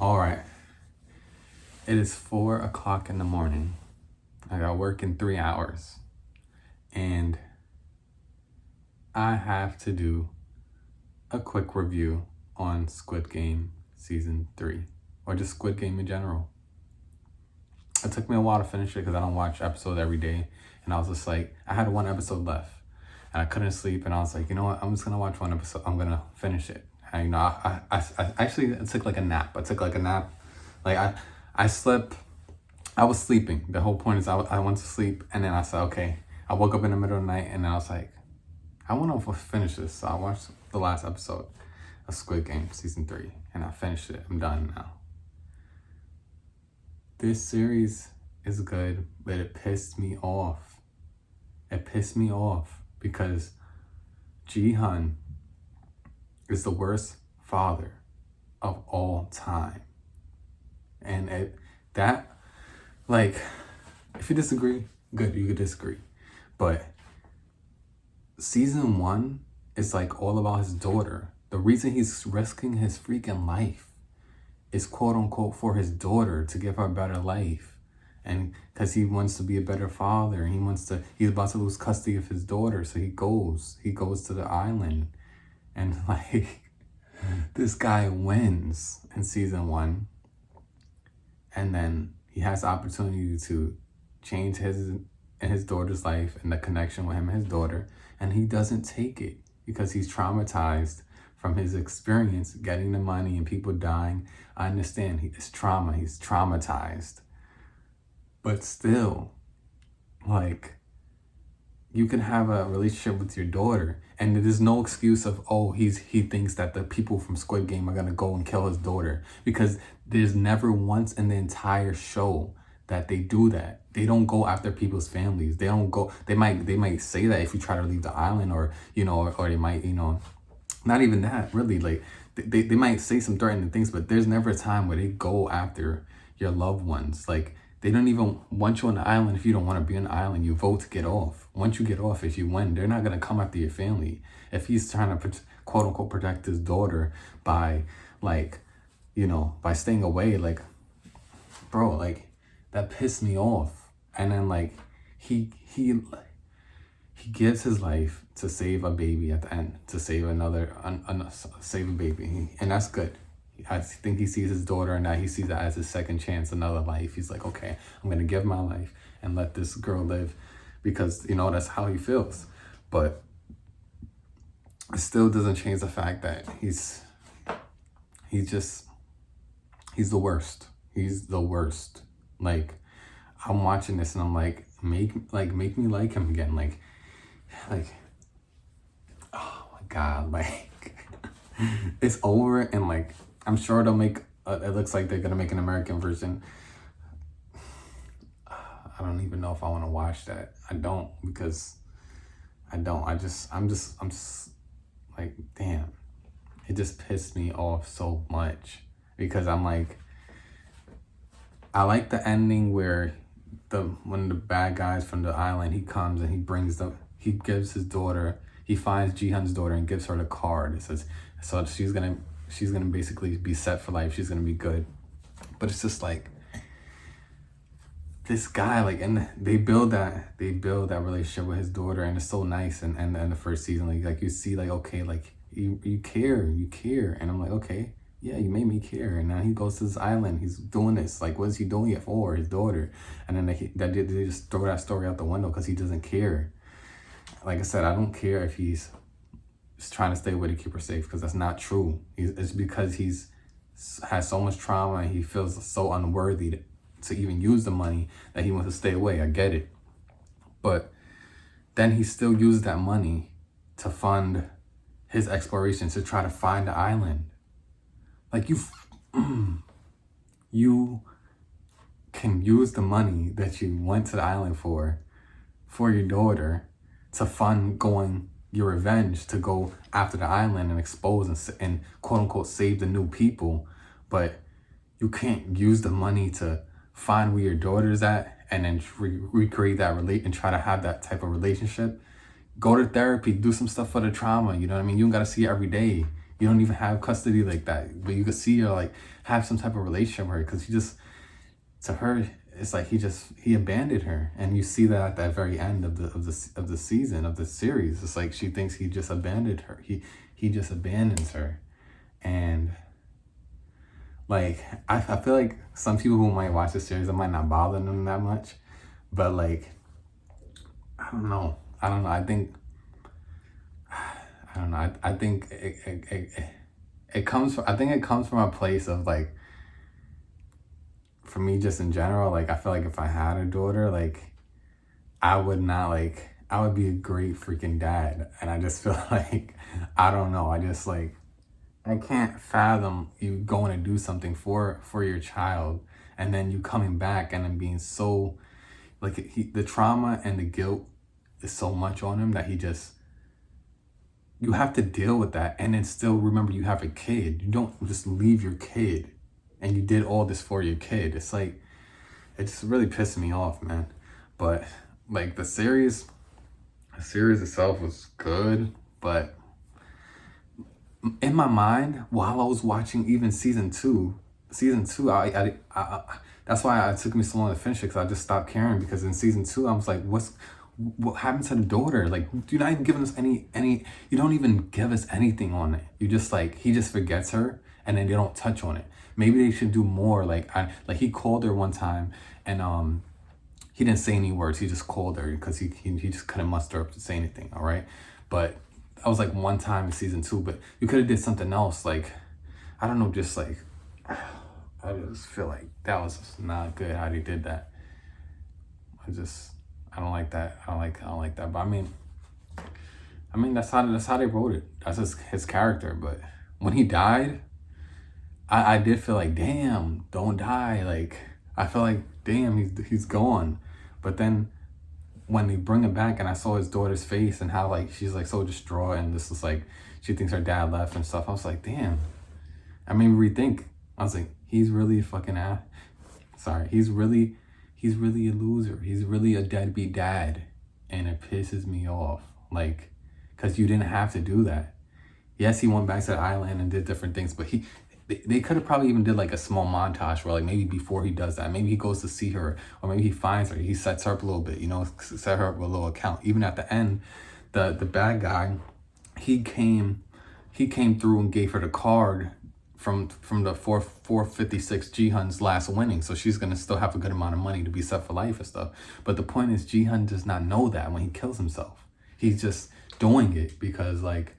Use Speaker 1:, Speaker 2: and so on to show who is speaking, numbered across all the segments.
Speaker 1: All right. It is 4 o'clock in the morning. I got work in 3 hours. And I have to do a quick review on Squid Game Season 3. Or just Squid Game in general. It took me a while to finish it because I don't watch episodes every day. And I was just like, I had one episode left. And I couldn't sleep. And I was like, you know what? I'm just going to watch one episode. I'm going to finish it. And, I actually took like a nap. Like I slept. I was sleeping. The whole point is I went to sleep. And then I said, okay. I woke up in the middle of the night. And then I was like, I want to finish this. So I watched the last episode of Squid Game Season 3. And I finished it. I'm done now. This series is good, but it pissed me off. It pissed me off because Ji-hun is the worst father of all time. And if you disagree, good, you could disagree. But season 1 is like all about his daughter. The reason he's risking his freaking life is quote unquote for his daughter, to give her a better life. And because he wants to be a better father, and he's about to lose custody of his daughter. So he goes to the island, and like this guy wins in season 1. And then he has the opportunity to change his daughter's life and the connection with him and his daughter. And he doesn't take it because he's traumatized from his experience getting the money and people dying. I understand it's trauma. He's traumatized. But still, like, you can have a relationship with your daughter, and there's no excuse of, oh, he thinks that the people from Squid Game are gonna go and kill his daughter, because there's never once in the entire show that they do that. They don't go after people's families. They don't go. They might say that if you try to leave the island, or or they might, not even that really. Like they might say some threatening things, but there's never a time where they go after your loved ones. Like, they don't even want you on the island. If you don't want to be on the island, you vote to get off. Once you get off, if you win, they're not going to come after your family. If he's trying to quote unquote protect his daughter by by staying away, like, bro, like, that pissed me off. And then like he gives his life to save a baby at the end, to save save a baby, and that's good. I think he sees his daughter, and that he sees that as his second chance, another life. He's like, okay, I'm gonna give my life and let this girl live, because that's how he feels. But it still doesn't change the fact that he's the worst. He's the worst. Like, I'm watching this and I'm like, make me like him again. Like, oh my God, like, it's over. And like, I'm sure they'll make, it looks like they're going to make an American version. I don't even know if I want to watch that. I don't, because I'm just like, damn, it just pissed me off so much, because I'm like, I like the ending where when the bad guys from the island, he comes and he gives his daughter, he finds Ji-hun's daughter and gives her the card. It says, so she's gonna basically be set for life. She's gonna be good. But it's just like, this guy, like, and they build that relationship with his daughter, and it's so nice. And the first season, like you see, like, okay, like you care, and I'm like, okay, yeah, you made me care. And now he goes to this island. He's doing this. Like, what is he doing it for? His daughter. And then they just throw that story out the window because he doesn't care. Like I said, I don't care if he's just trying to stay with her, keep her safe, because that's not true. It's because has so much trauma, and he feels so unworthy to even use the money, that he wants to stay away. I get it. But then he still uses that money to fund his exploration, to try to find the island. Like, you can use the money that you went to the island for your daughter, to fund your revenge, to go after the island and expose and quote unquote save the new people. But you can't use the money to find where your daughter's at and then recreate that and try to have that type of relationship. Go to therapy, do some stuff for the trauma. You know what I mean? You don't got to see it every day. You don't even have custody like that, but you could see her like have some type of relationship with her, because he just, to her, it's like he abandoned her. And you see that at that very end of the season, of the series. It's like she thinks he just abandoned her. He just abandons her. And like I feel like some people who might watch the series, it might not bother them that much, but like I don't know. I think I don't know. I think it comes from, I think it comes from a place of like, for me, just in general, like I feel like if I had a daughter, like I would not, like I would be a great freaking dad. And I just feel like, I don't know, I just like, I can't fathom you going to do something for your child, and then you coming back and then being so like, the trauma and the guilt is so much on him that he just, you have to deal with that, and then still remember you have a kid. You don't just leave your kid, and you did all this for your kid. It's like, it just really pissed me off, man. But like the series itself was good, but in my mind, while I was watching even season two, I that's why it took me so long to finish it, because I just stopped caring. Because in season two, I was like, what happened to the daughter? Like, you're not even giving us any, you don't even give us anything on it. You just like, he just forgets her, and then they don't touch on it. Maybe they should do more. Like he called her one time, and he didn't say any words. He just called her because he just couldn't muster up to say anything. All right, but that was like one time in season two. But you could have did something else. Like, I don't know, just like, I just feel like that was not good how they did that. I don't like that. I don't like that. But I mean that's how they wrote it. That's his character. But when he died, I did feel like, damn, don't die. Like, I feel like, damn, he's gone. But then when they bring him back, and I saw his daughter's face and how like she's like so distraught, and this is like, she thinks her dad left and stuff. I was like, damn. I made me rethink. I was like, he's really a fucking ass. Sorry, he's really a loser. He's really a deadbeat dad, and it pisses me off. Like, cause you didn't have to do that. Yes, he went back to the island and did different things, but they could have probably even did like a small montage where like maybe before he does that, maybe he goes to see her, or maybe he finds her, he sets her up a little bit, set her up with a little account. Even at the end, the bad guy, he came through and gave her the card from the 456 Ji-hun's last winning, so she's gonna still have a good amount of money to be set for life and stuff. But the point is, Ji-hun does not know that when he kills himself. He's just doing it because, like,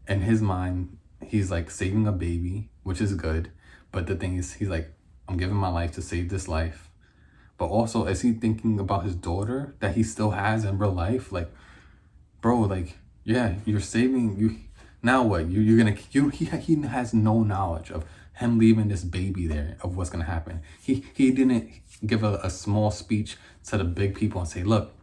Speaker 1: in his mind, he's like saving a baby, which is good. But the thing is, he's like, I'm giving my life to save this life. But also, is he thinking about his daughter that he still has in real life? Like, bro, like, yeah, you're saving you. Now what? You're gonna he has no knowledge of him leaving this baby there, of what's gonna happen. He didn't give a small speech to the big people and say, look,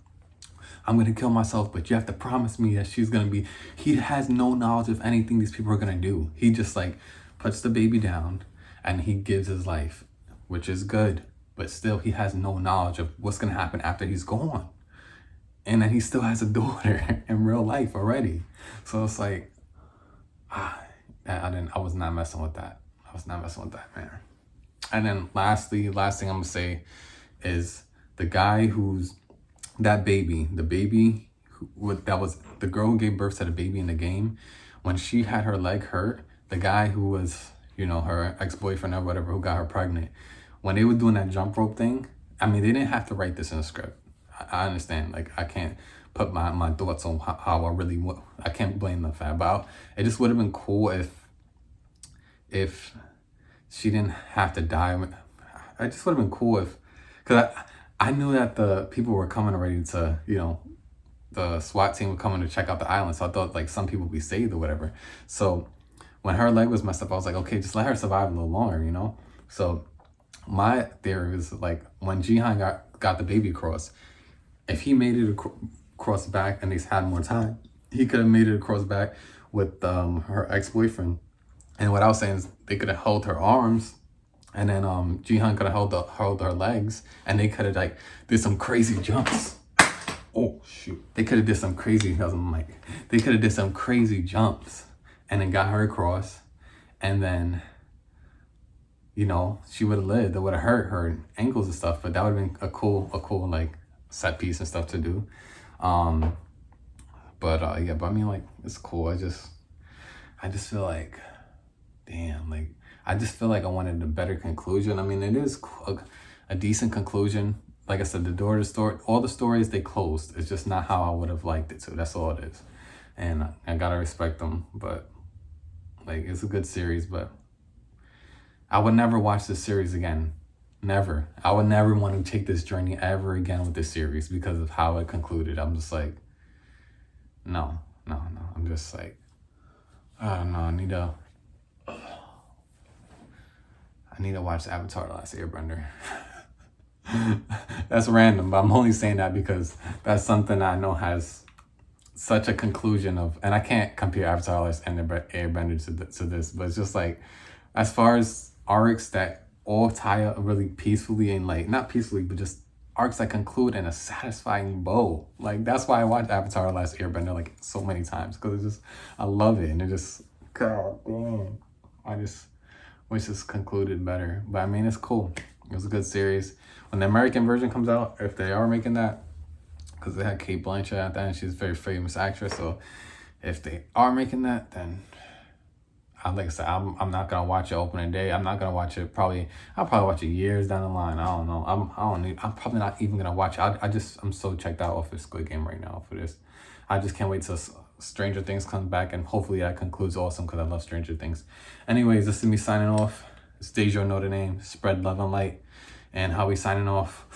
Speaker 1: I'm gonna kill myself, but you have to promise me that she's gonna be. He has no knowledge of anything these people are gonna do. He just like puts the baby down and he gives his life, which is good, but still he has no knowledge of what's gonna happen after he's gone. And then he still has a daughter in real life already. So it's like, I was not messing with that. I was not messing with that, man. And then last thing I'm gonna say is the guy who's that baby, the baby that was the girl who gave birth to the baby in the game. When she had her leg hurt, the guy who was, her ex-boyfriend or whatever, who got her pregnant, when they were doing that jump rope thing, I mean, they didn't have to write this in the script. I understand. Like, I can't put my thoughts on how I really want. I can't blame the fact, but it just would have been cool if she didn't have to die. It just would have been cool because I knew that the people were coming already to, the SWAT team were coming to check out the island. So I thought like some people would be saved or whatever. So when her leg was messed up, I was like, okay, just let her survive a little longer, So my theory was like, when Ji-hun got the baby across, if he made it across back and they had more time, he could have made it across back with her ex-boyfriend. And what I was saying is they could have held her arms, and then Ji-hun could have held her legs, and they could have like did some crazy jumps. Oh shoot! They could have did some crazy. They could have did some crazy jumps, and then got her across, and then, you know, she would have lived. It would have hurt her ankles and stuff, but that would have been a cool like set piece and stuff to do. But I mean, like, it's cool. I just feel like, damn, like, I just feel like I wanted a better conclusion. I mean, it is a decent conclusion. Like I said, the door to the story, all the stories, they closed. It's just not how I would have liked it to. That's all it is. And I gotta respect them. But, like, it's a good series, but I would never watch this series again. Never. I would never want to take this journey ever again with this series because of how it concluded. I'm just like, no. I'm just like, I don't know. I need to watch Avatar: The Last Airbender. That's random, but I'm only saying that because that's something I know has such a conclusion of, and I can't compare Avatar: The Last Airbender to this, but it's just like, as far as arcs that all tie up really peacefully and, like, not peacefully, but just arcs that conclude in a satisfying bow. Like, that's why I watched Avatar: The Last Airbender like so many times, because it's just, I love it, and it just, god damn, I just wish this concluded better. But I mean, it's cool. It was a good series. When the American version comes out, if they are making that, because they had Kate Blanchett at that, and she's a very famous actress, so if they are making that, then like I said, I'm not gonna watch it opening day. I'm not gonna watch it. I'll probably watch it years down the line. I don't know. I'm probably not even gonna watch it. I'm so checked out off of Squid Game right now for this. I just can't wait till Stranger Things comes back, and hopefully that concludes awesome, because I love Stranger Things. Anyways, this is me signing off. It's Dejo Know the Name. Spread love and light. And how we signing off?